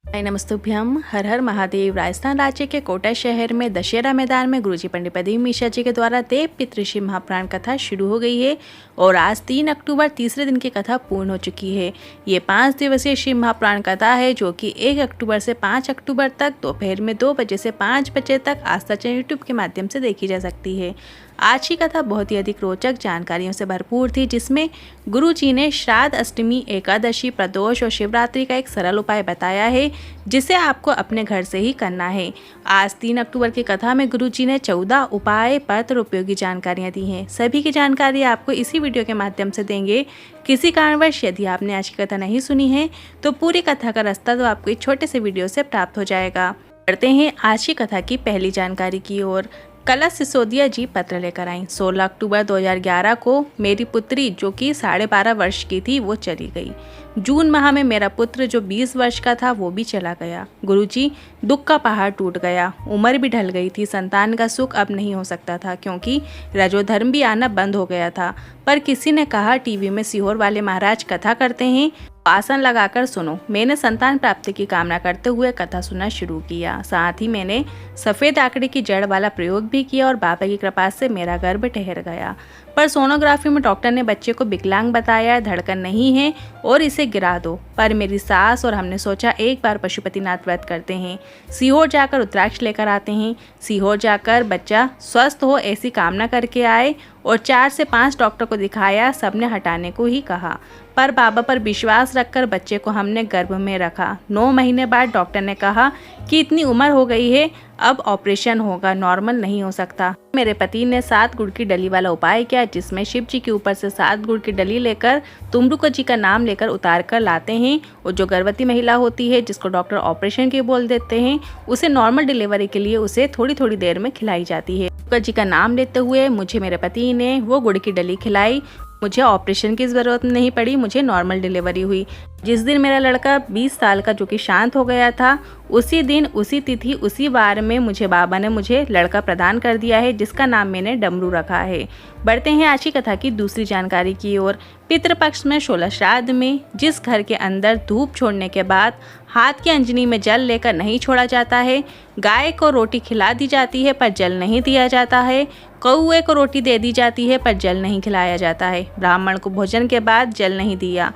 नमस्तुभ्यम। हर हर महादेव। राजस्थान राज्य के कोटा शहर में दशहरा मैदान में गुरुजी पंडित प्रदीप मिश्रा जी के द्वारा देव पितृ शिव महापुराण कथा शुरू हो गई है और आज 3 अक्टूबर तीसरे दिन की कथा पूर्ण हो चुकी है। ये 5 दिवसीय शिव महापुराण कथा है जो कि 1 अक्टूबर से 5 अक्टूबर तक दोपहर में 2 बजे से 5 बजे तक आस्था चैनल यूट्यूब के माध्यम से देखी जा सकती है। आज की कथा बहुत ही अधिक रोचक जानकारियों से भरपूर थी, जिसमें गुरुजी ने श्राद्ध, अष्टमी, एकादशी, प्रदोष और शिवरात्रि का एक सरल उपाय बताया है जिसे आपको अपने घर से ही करना है। आज 3 अक्टूबर की कथा में गुरुजी ने 14 उपाय, पत्र, उपयोगी जानकारियां दी हैं। सभी की जानकारी आपको इसी वीडियो के माध्यम से देंगे। किसी कारणवश यदि आपने आज की कथा नहीं सुनी है तो पूरी कथा का रास्ता तो आपको एक छोटे से वीडियो से प्राप्त हो जाएगा। बढ़ते हैं आज की कथा की पहली जानकारी की ओर। कलश सिसोदिया जी पत्र लेकर आई। 16 अक्टूबर 2011 को मेरी पुत्री जो कि 12.5 वर्ष की थी वो चली गई। जून माह में मेरा पुत्र जो 20 वर्ष का था वो भी चला गया। गुरुजी, दुख का पहाड़ टूट गया। उम्र भी ढल गई थी। संतान का सुख अब नहीं हो सकता था क्योंकि रजोधर्म भी आना बंद हो गया था। पर किसी ने कहा टीवी में सीहोर वाले महाराज कथा करते हैं, आसन लगाकर सुनो। मैंने संतान प्राप्ति की कामना करते हुए कथा सुनना शुरू किया। साथ ही मैंने सफ़ेद आंकड़े की जड़ वाला प्रयोग भी किया और बाबा की कृपा से मेरा गर्भ ठहर गया। पर सोनोग्राफी में डॉक्टर ने बच्चे को विकलांग बताया, धड़कन नहीं है और इसे गिरा दो। पर मेरी सास और हमने सोचा एक बार पशुपतिनाथ व्रत करते हैं, सीहोर जाकर रुद्राक्ष लेकर आते हैं। सीहोर जाकर बच्चा स्वस्थ हो ऐसी कामना करके आए और 4 से 5 डॉक्टर को दिखाया। सबने हटाने को ही कहा, पर बाबा पर विश्वास रखकर बच्चे को हमने गर्भ में रखा। 9 महीने बाद डॉक्टर ने कहा कि इतनी उम्र हो गई है, अब ऑपरेशन होगा, नॉर्मल नहीं हो सकता। मेरे पति ने 7 गुड़ की डली वाला उपाय किया, जिसमें शिव जी के ऊपर से 7 गुड़ की डली लेकर तुमरुक जी का नाम लेकर उतार कर लाते हैं। और जो गर्भवती महिला होती है जिसको डॉक्टर ऑपरेशन के बोल देते हैं, उसे नॉर्मल डिलीवरी के लिए उसे थोड़ी थोड़ी देर में खिलाई जाती है। जी का नाम लेते हुए मुझे मेरे पति ने वो गुड़ की डली खिलाई। मुझे ऑपरेशन की ज़रूरत नहीं पड़ी, मुझे नॉर्मल डिलीवरी हुई। जिस दिन मेरा लड़का 20 साल का जो कि शांत हो गया था, उसी दिन, उसी तिथि, उसी बार में बाबा ने मुझे लड़का प्रदान कर दिया है, जिसका नाम मैंने डमरू रखा है। बढ़ते हैं आज की कथा की दूसरी जानकारी की ओर। पितृपक्ष में 16 श्राद्ध में जिस घर के अंदर धूप छोड़ने के बाद हाथ की अंजनी में जल लेकर नहीं छोड़ा जाता है, गाय को रोटी खिला दी जाती है पर जल नहीं दिया जाता है, कौए को रोटी दे दी जाती है पर जल नहीं खिलाया जाता है, ब्राह्मण को भोजन के बाद जल नहीं दिया,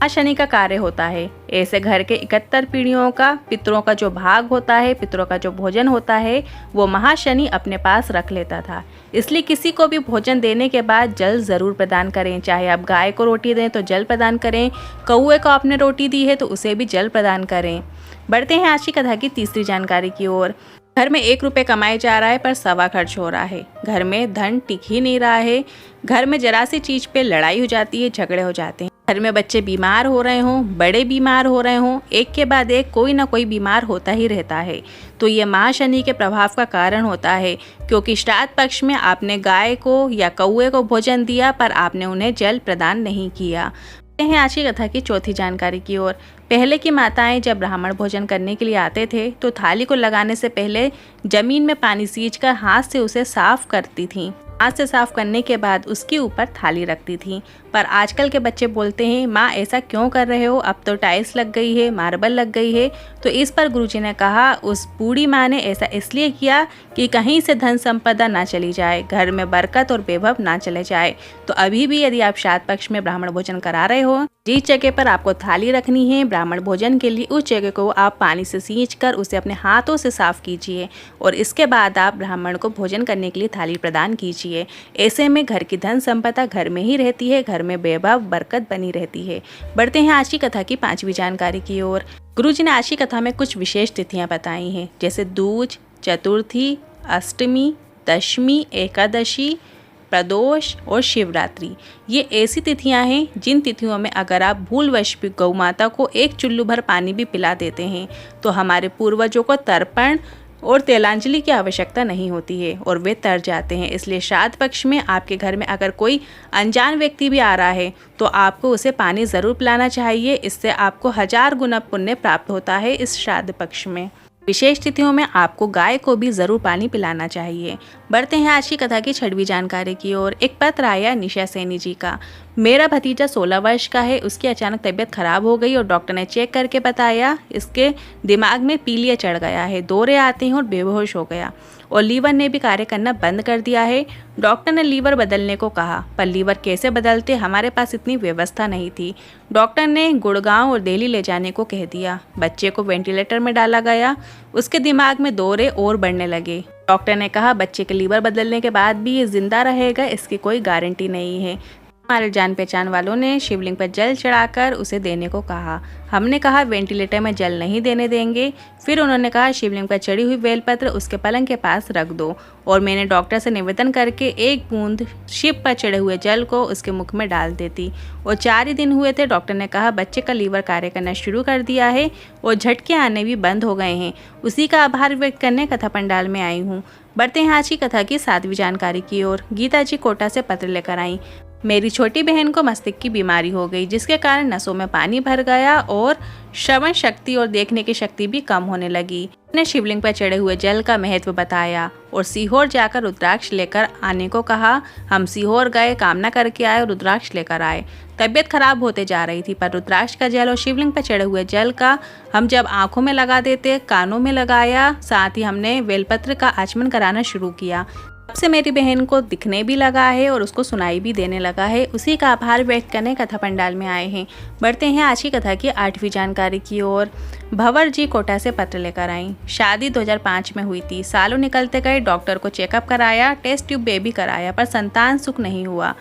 शनि का कार्य होता है। ऐसे घर के 71 पीढ़ियों का पितरों का जो भाग होता है, पितरों का जो भोजन होता है, वो महाशनि अपने पास रख लेता था। इसलिए किसी को भी भोजन देने के बाद जल ज़रूर प्रदान करें। चाहे आप गाय को रोटी दें तो जल प्रदान करें, कौए को आपने रोटी दी है तो उसे भी जल प्रदान करें। बढ़ते हैं आज की कथा की तीसरी जानकारी की ओर। घर में 1 रुपये कमाया जा रहा है पर सवा खर्च हो रहा है। घर में धन टिक ही नहीं रहा है। घर में जरा सी चीज़ पे लड़ाई हो जाती है, झगड़े हो जाते हैं। घर में बच्चे बीमार हो रहे हों, बड़े बीमार हो रहे हों, एक के बाद एक कोई ना कोई बीमार होता ही रहता है। तो ये महाशनि के प्रभाव का कारण होता है, क्योंकि श्राद्ध पक्ष में आपने गाय को या कौए को भोजन दिया पर आपने उन्हें जल प्रदान नहीं किया। हैं आज की कथा की चौथी जानकारी की ओर। पहले की माताएं जब ब्राह्मण भोजन करने के लिए आते थे तो थाली को लगाने से पहले जमीन में पानी सींचकर हाथ से उसे साफ करती थीं। हाथ से साफ करने के बाद उसके ऊपर थाली रखती थी। पर आजकल के बच्चे बोलते हैं, माँ ऐसा क्यों कर रहे हो, अब तो टाइल्स लग गई है, मार्बल लग गई है। तो इस पर गुरुजी ने कहा, उस बूढ़ी माँ ने ऐसा इसलिए किया कि कहीं से धन संपदा ना चली जाए, घर में बरकत और वैभव ना चले जाए। तो अभी भी यदि आप श्राद्ध पक्ष में ब्राह्मण भोजन करा रहे हो, जिस जगह पर आपको थाली रखनी है ब्राह्मण भोजन के लिए, उस जगह को आप पानी से सींच कर उसे अपने हाथों से साफ कीजिए और इसके बाद आप ब्राह्मण को भोजन करने के लिए थाली प्रदान कीजिए। ऐसे में घर की धन संपदा घर में ही रहती है, घर में वैभव बरकत बनी रहती है। बढ़ते हैं आज की कथा की 5वीं जानकारी की ओर। गुरुजी ने आज की कथा में कुछ विशेष तिथियां बताई हैं, जैसे दूज, चतुर्थी, अष्टमी, दशमी, एकादशी, प्रदोष और शिवरात्रि। ये ऐसी तिथियां हैं जिन तिथियों में अगर आप भूलवश भी गौ माता को 1 चुल्लू भर पानी भी पिला देते हैं तो हमारे पूर्वजों को तर्पण और तेलांजलि की आवश्यकता नहीं होती है और वे तर जाते हैं। इसलिए श्राद्ध पक्ष में आपके घर में अगर कोई अनजान व्यक्ति भी आ रहा है तो आपको उसे पानी ज़रूर पिलाना चाहिए। इससे आपको 1000 गुना पुण्य प्राप्त होता है इस श्राद्ध पक्ष में। विशेष तिथियों में आपको गाय को भी जरूर पानी पिलाना चाहिए। बढ़ते हैं आज की कथा की 6वीं जानकारी की ओर। एक पत्र आया निशा सैनी जी का। मेरा भतीजा 16 वर्ष का है, उसकी अचानक तबीयत खराब हो गई और डॉक्टर ने चेक करके बताया इसके दिमाग में पीलिया चढ़ गया है, दौरे आते हैं और बेहोश हो गया और लीवर ने भी कार्य करना बंद कर दिया है। डॉक्टर ने लीवर बदलने को कहा, पर लीवर कैसे बदलते, हमारे पास इतनी व्यवस्था नहीं थी। डॉक्टर ने गुड़गांव और दिल्ली ले जाने को कह दिया। बच्चे को वेंटिलेटर में डाला गया, उसके दिमाग में दौरे और बढ़ने लगे। डॉक्टर ने कहा बच्चे के लीवर बदलने के बाद भी ये जिंदा रहेगा, इसकी कोई गारंटी नहीं है। हमारे जान पहचान वालों ने शिवलिंग पर जल चढ़ाकर उसे देने को कहा। हमने कहा वेंटिलेटर में जल नहीं देने देंगे। फिर उन्होंने कहा शिवलिंग पर चढ़ी हुई बेलपत्र उसके पलंग के पास रख दो और मैंने डॉक्टर से निवेदन करके एक बूंद शिव पर चढ़े हुए जल को उसके मुख में डाल देती। और 4 ही दिन हुए थे, डॉक्टर ने कहा बच्चे का लीवर कार्य करना शुरू कर दिया है और झटके आने भी बंद हो गए हैं। उसी का आभार व्यक्त करने कथा पंडाल में आई हूँ। बढ़ते हैं आज की कथा की 7वीं जानकारी की ओर। गीता जी कोटा से पत्र लेकर आई। मेरी छोटी बहन को मस्तिष्क की बीमारी हो गई, जिसके कारण नसों में पानी भर गया और श्रवण शक्ति और देखने की शक्ति भी कम होने लगी। ने शिवलिंग पर चढ़े हुए जल का महत्व बताया और सीहोर जाकर रुद्राक्ष लेकर आने को कहा। हम सीहोर गए, कामना करके आए और रुद्राक्ष लेकर आए। तबीयत खराब होते जा रही थी, पर रुद्राक्ष का जल और शिवलिंग पर चढ़े हुए जल का हम जब आंखों में लगा देते, कानों में लगाया, साथ ही हमने बेलपत्र का आचमन कराना शुरू किया। तब से मेरी बहन को दिखने भी लगा है और उसको सुनाई भी देने लगा है। उसी का आभार व्यक्त करने कथा पंडाल में आए हैं। बढ़ते हैं आज की कथा की 8वीं जानकारी की ओर। भंवर जी कोटा से पत्र लेकर आई। शादी 2005 में हुई थी। सालों निकलते गए, डॉक्टर को चेकअप कराया, टेस्ट ट्यूब बेबी कराया, पर संतान सुख नहीं हुआ।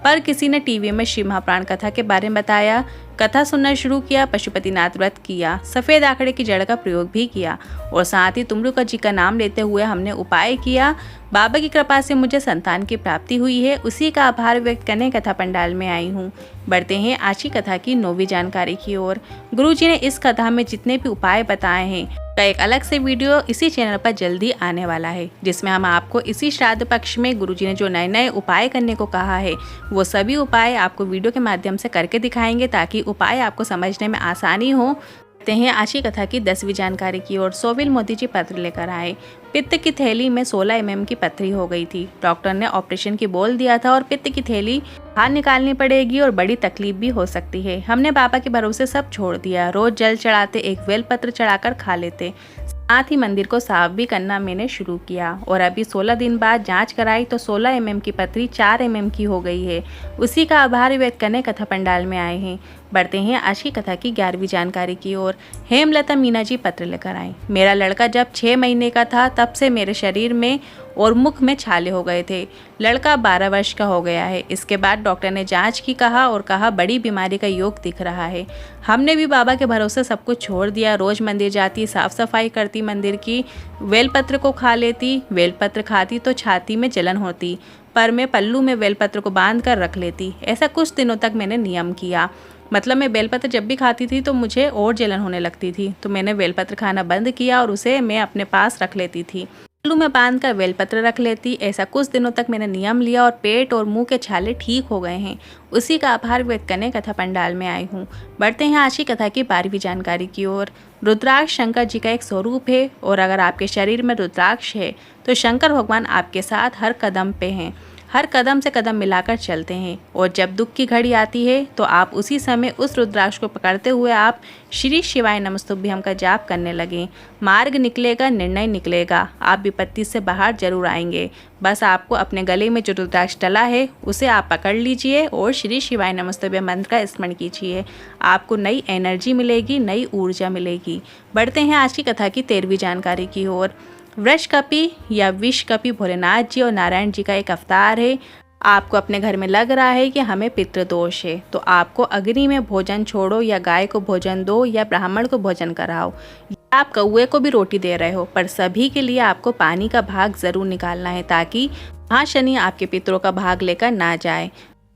पर किसी ने टीवी में श्री महाप्राण कथा के बारे में बताया। कथा सुनना शुरू किया, पशुपतिनाथ व्रत किया, सफ़ेद आंकड़े की जड़ का प्रयोग भी किया और साथ ही तुमरुका जी का नाम लेते हुए हमने उपाय किया। बाबा की कृपा से मुझे संतान की प्राप्ति हुई है। उसी का आभार व्यक्त करने कथा पंडाल में आई हूँ। बढ़ते हैं आज की कथा की 9वीं जानकारी की ओर। गुरु जी ने इस कथा में जितने भी उपाय बताए हैं का एक अलग से वीडियो इसी चैनल पर जल्दी आने वाला है, जिसमें हम आपको इसी श्राद्ध पक्ष में गुरु जी ने जो नए नए उपाय करने को कहा है वो सभी उपाय आपको वीडियो के माध्यम से करके दिखाएंगे, ताकि उपाय आपको समझने में आसानी हो। देखते हैं आज की कथा की 10वीं जानकारी की ओर। सोविल मोदी जी पत्र लेकर आए। पित्त की थैली में 16 mm की पथरी हो गई थी। डॉक्टर ने ऑपरेशन की बोल दिया था और पित्त की थैली बाहर निकालनी पड़ेगी और बड़ी तकलीफ भी हो सकती है। हमने बाबा के भरोसे सब छोड़ दिया। रोज जल चढ़ाते, एक बेल पत्र चढ़ाकर खा लेते, साथ ही मंदिर को साफ भी करना मैंने शुरू किया। और अभी 16 दिन बाद जांच कराई तो 16 mm की पथरी 4 mm की हो गई है। उसी का आभार व्यक्त करने कथा पंडाल में आए हैं। बढ़ते हैं आज की कथा की 11वीं जानकारी की ओर। हेमलता मीना जी पत्र लेकर आई। मेरा लड़का जब 6 महीने का था तब से मेरे शरीर में और मुख में छाले हो गए थे। लड़का 12 वर्ष का हो गया है। इसके बाद डॉक्टर ने जांच की कहा बड़ी बीमारी का योग दिख रहा है। हमने भी बाबा के भरोसे सब कुछ छोड़ दिया। रोज मंदिर जाती, साफ सफाई करती मंदिर की, बेलपत्र को खा लेती। बेलपत्र खाती तो छाती में जलन होती, पर मैं पल्लू में बेलपत्र को बांध कर रख लेती। ऐसा कुछ दिनों तक मैंने नियम किया। मतलब मैं बेलपत्र जब भी खाती थी तो मुझे और जलन होने लगती थी, तो मैंने बेलपत्र खाना बंद किया और उसे मैं अपने पास रख लेती थी। पल्लू में बांध कर बेलपत्र रख लेती। ऐसा कुछ दिनों तक मैंने नियम लिया और पेट और मुंह के छाले ठीक हो गए हैं। उसी का आभार व्यक्त करने कथा पंडाल में आई हूँ। बढ़ते हैं आज की कथा की 12वीं जानकारी की ओर। रुद्राक्ष शंकर जी का एक स्वरूप है और अगर आपके शरीर में रुद्राक्ष है तो शंकर भगवान आपके साथ हर कदम पे हैं। हर कदम से कदम मिलाकर चलते हैं और जब दुख की घड़ी आती है तो आप उसी समय उस रुद्राक्ष को पकड़ते हुए आप श्री शिवाय नमस्तुभ्यम का जाप करने लगें। मार्ग निकलेगा, निर्णय निकलेगा, आप विपत्ति से बाहर जरूर आएंगे। बस आपको अपने गले में जो रुद्राक्ष डला है उसे आप पकड़ लीजिए और श्री शिवाय नमस्तुभ्यम मंत्र का स्मरण कीजिए। आपको नई एनर्जी मिलेगी, नई ऊर्जा मिलेगी। बढ़ते हैं आज की कथा की 13वीं जानकारी की ओर। वृषकपि या विषकपि भोलेनाथ जी और नारायण जी का एक अवतार है। आपको अपने घर में लग रहा है कि हमें पितृदोष है, तो आपको अग्नि में भोजन छोड़ो या गाय को भोजन दो या ब्राह्मण को भोजन कराओ या आप कौए को भी रोटी दे रहे हो, पर सभी के लिए आपको पानी का भाग जरूर निकालना है, ताकि महाशनि आपके पितरों का भाग लेकर ना जाए।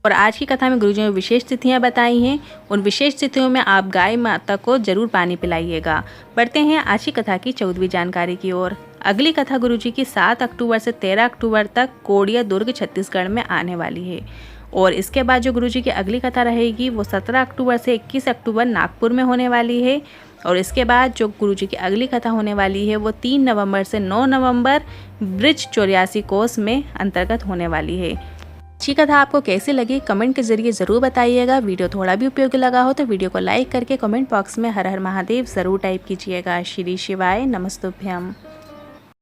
और आज की कथा में गुरुजी ने विशेष तिथियां बताई हैं। उन विशेष तिथियों में आप गाय माता को जरूर पानी पिलाइएगा। बढ़ते हैं आज की कथा की 14वीं जानकारी की ओर। अगली कथा गुरुजी की 7 अक्टूबर से 13 अक्टूबर तक कोडिया दुर्ग छत्तीसगढ़ में आने वाली है। और इसके बाद जो गुरुजी की अगली कथा रहेगी वो 17 अक्टूबर से 21 अक्टूबर नागपुर में होने वाली है। और इसके बाद जो गुरुजी की अगली कथा होने वाली है वो 3 नवंबर से 9 नवंबर ब्रिज 84 कोस में अंतर्गत होने वाली है। अच्छी कथा आपको कैसी लगी कमेंट के जरिए ज़रूर बताइएगा। वीडियो थोड़ा भी उपयोगी लगा हो तो वीडियो को लाइक करके कमेंट बॉक्स में हर हर महादेव ज़रूर टाइप कीजिएगा। श्री शिवाय नमस्तुभ्यम।